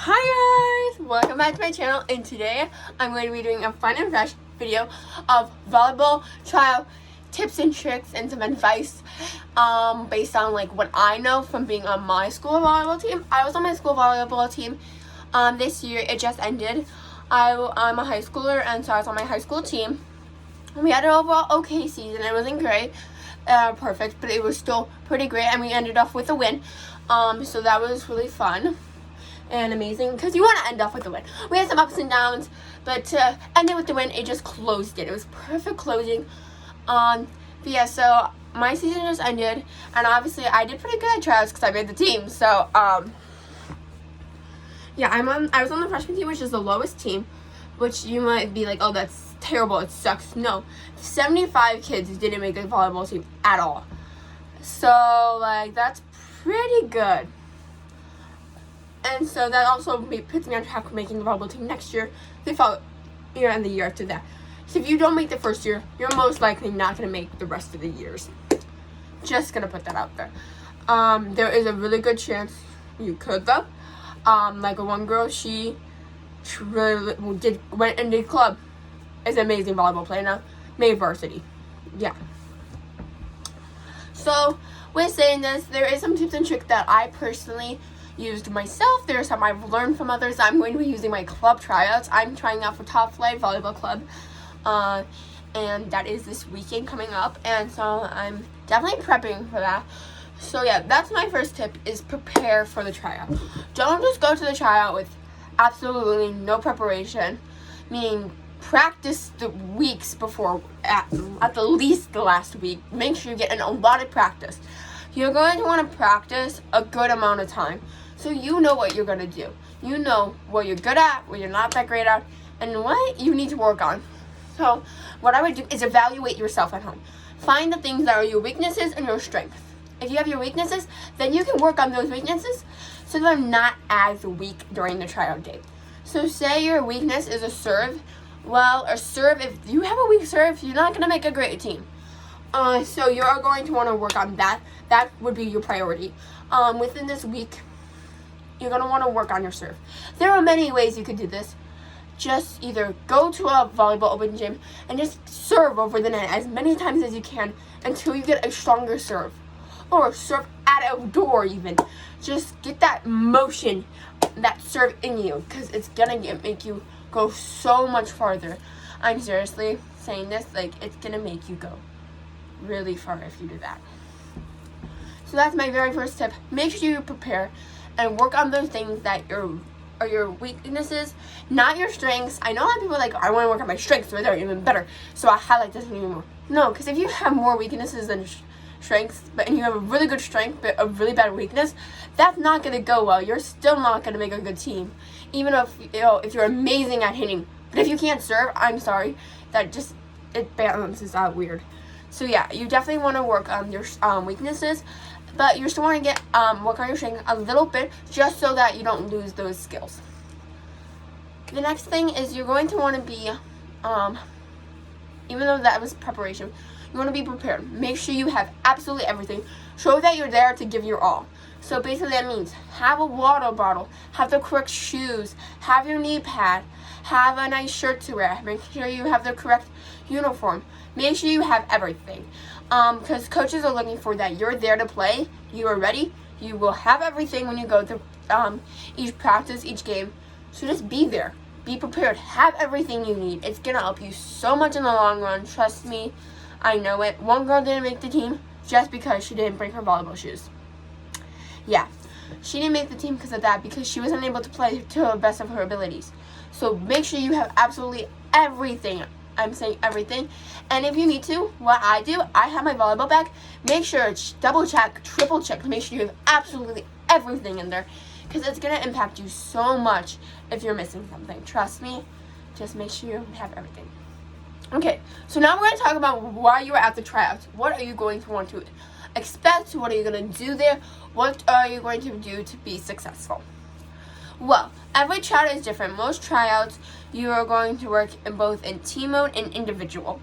Hi guys! Welcome back to my channel, and today I'm going to be doing a fun and fresh video of volleyball trial tips and tricks and some advice based on like what I know from being on my school volleyball team. I was on my school volleyball team this year. It just ended. I'm a high schooler, and so I was on my high school team. We had an overall okay season. It wasn't great, perfect, but it was still pretty great, and we ended off with a win. So that was really fun and amazing because you want to end off with a win. We had some ups and downs, but to end it with the win, it just closed it. It was perfect closing. But yeah, so my season just ended, and obviously I did pretty good at tryouts because I made the team. So yeah, I was on the freshman team, which is the lowest team, which you might be like, oh, that's terrible, it sucks. No, 75 kids didn't make the volleyball team at all. So like that's pretty good. And so that also puts me on track for making the volleyball team next year, the following year, and the year after that. So if you don't make the first year, you're most likely not going to make the rest of the years. Just going to put that out there. There is a really good chance you could, though. Like one girl, she really went into club. Is an amazing volleyball player now. Made varsity. Yeah. So with saying this, there is some tips and tricks that I personally used myself. There's some I've learned from others. I'm going to be using my club tryouts. I'm trying out for Top Flight Volleyball Club, and that is this weekend coming up, and so I'm definitely prepping for that. So yeah, that's my first tip, is prepare for the tryout. Don't just go to the tryout with absolutely no preparation, meaning practice the weeks before, at the least the last week. Make sure you get a lot of practice. You're going to want to practice a good amount of time, so you know what you're going to do. You know what you're good at, what you're not that great at, and what you need to work on. So what I would do is evaluate yourself at home. Find the things that are your weaknesses and your strengths. If you have your weaknesses, then you can work on those weaknesses so they're not as weak during the tryout day. So say your weakness is a serve. Well, a serve, if you have a weak serve, you're not going to make a great team. So you're going to want to work on that. That would be your priority. Within this week, you're going to want to work on your serve. There are many ways you could do this. Just either go to a volleyball open gym and just serve over the net as many times as you can until you get a stronger serve. Or serve at a door even. Just get that motion, that serve in you, because it's going to make you go so much farther. I'm seriously saying this, like, it's going to make you go really far if you do that. So that's my very first tip. Make sure you prepare and work on those things that are your weaknesses, not your strengths. I know a lot of people are like, I want to work on my strengths so they're even better, so I highlight this even more. No, because if you have more weaknesses than strengths, and you have a really good strength but a really bad weakness, that's not going to go well. You're still not going to make a good team, even if you're amazing at hitting. But if you can't serve, I'm sorry, it balances out weird. So yeah, you definitely want to work on your weaknesses, but you still want to get work on your strength a little bit, just so that you don't lose those skills. The next thing is you're going to want to be, even though that was preparation, you want to be prepared. Make sure you have absolutely everything. Show that you're there to give your all. So basically that means have a water bottle, have the correct shoes, have your knee pad, have a nice shirt to wear, make sure you have the correct uniform. Make sure you have everything, because coaches are looking for that. You're there to play, you are ready, you will have everything when you go to each practice, each game. So just be there, be prepared, have everything you need. It's going to help you so much in the long run, trust me, I know it. One girl didn't make the team just because she didn't bring her volleyball shoes. Yeah, she didn't make the team because of that, because she wasn't able to play to the best of her abilities. So make sure you have absolutely everything. I'm saying everything. And if you need to, what I do, I have my volleyball bag. Make sure, double check, triple check to make sure you have absolutely everything in there, because it's going to impact you so much if you're missing something. Trust me, just make sure you have everything. Okay, so now we're going to talk about why you are at the tryouts. What are you going to want to expect? What are you going to do there? What are you going to do to be successful? Well, every tryout is different. Most tryouts, you are going to work in both in team mode and individual.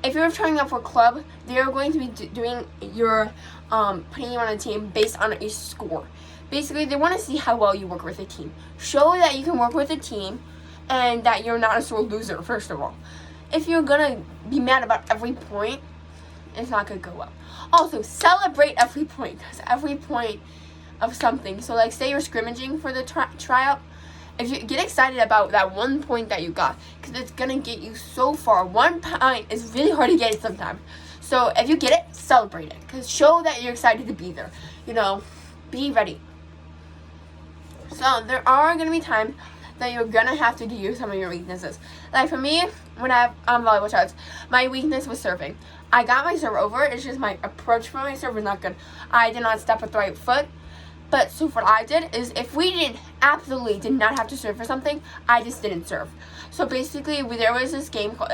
If you're trying out for club, they are going to be doing your putting you on a team based on a score. basically they want to see how well you work with a team. Show that you can work with a team and that you're not a sore loser, first of all. If you're going to be mad about every point, it's not going to go well. Also, celebrate every point, because every point of something. So, like, say you're scrimmaging for the tryout. If you get excited about that 1 point that you got, because it's going to get you so far. 1 point is really hard to get sometimes. So, if you get it, celebrate it, because show that you're excited to be there. You know, be ready. So, there are going to be times that you're going to have to use some of your weaknesses. Like, for me, when I have volleyball tryouts, my weakness was serving. I got my serve over. It's just my approach for my serve was not good. I did not step with the right foot. But so what I did is, if we absolutely did not have to serve for something, I just didn't serve. So basically, there was this game called,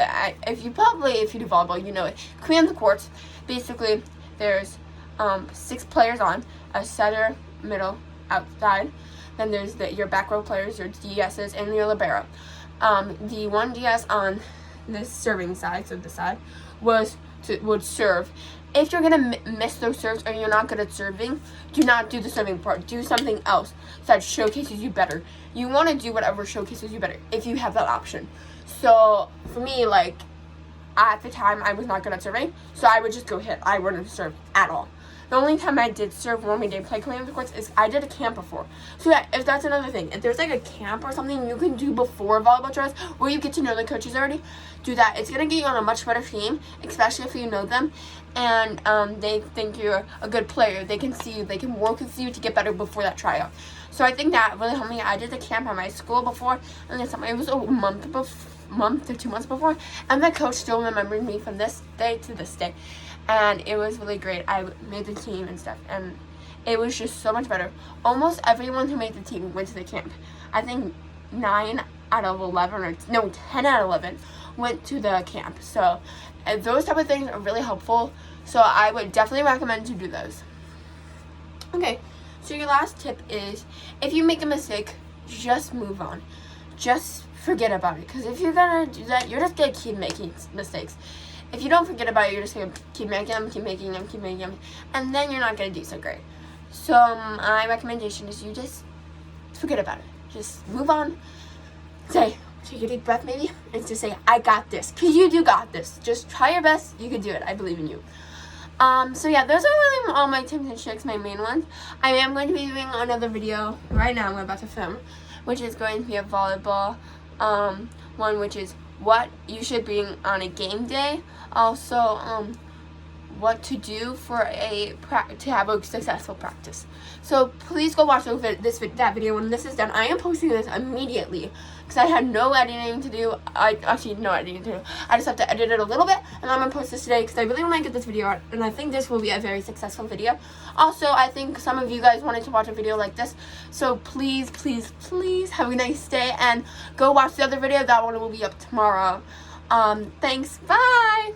if you do volleyball, you know it. Queen of the Courts. Basically, there's 6 players on, a setter, middle, outside. Then there's your back row players, your DSs, and your libero. The one DS on the serving side, so this side, would serve. If you're gonna miss those serves or you're not good at serving, do not do the serving part. Do something else that showcases you better. You want to do whatever showcases you better if you have that option. So for me, like, at the time I was not good at serving, so I would just go hit. I wouldn't serve at all. The only time I did serve when we did play Queen of the Courts is I did a camp before. So yeah, if that's another thing, if there's like a camp or something you can do before volleyball tryouts where you get to know the coaches already, do that. It's gonna get you on a much better team, especially if you know them and they think you're a good player. They can see you, they can work with you to get better before that tryout. So I think that really helped me. I did the camp at my school before, and it was a month or 2 months before, and the coach still remembered me from this day to this day. And it was really great. I made the team and stuff, and it was just so much better. Almost everyone who made the team went to the camp. I think 9 out of 11, 10 out of 11 went to the camp. So those type of things are really helpful. So I would definitely recommend to do those. Okay, so your last tip is, if you make a mistake, just move on. Just forget about it. Because if you're going to do that, you're just going to keep making mistakes. If you don't forget about it, you're just going to keep making them, and then you're not going to do so great. So my recommendation is you just forget about it. Just move on. Take a deep breath maybe, and just say, I got this. Because you do got this. Just try your best. You can do it. I believe in you. So yeah, those are really all my tips and tricks, my main ones. I am going to be doing another video right now I'm about to film, which is going to be a volleyball one, which is what you should bring on a game day. Also, what to do for to have a successful practice. So please go watch that video when this is done. I am posting this immediately because I had no editing to do. No editing to do. I just have to edit it a little bit, and I'm gonna post this today because I really want to get this video out, and I think this will be a very successful video. Also, I think some of you guys wanted to watch a video like this, so please have a nice day and go watch the other video. That one will be up tomorrow. Thanks. Bye.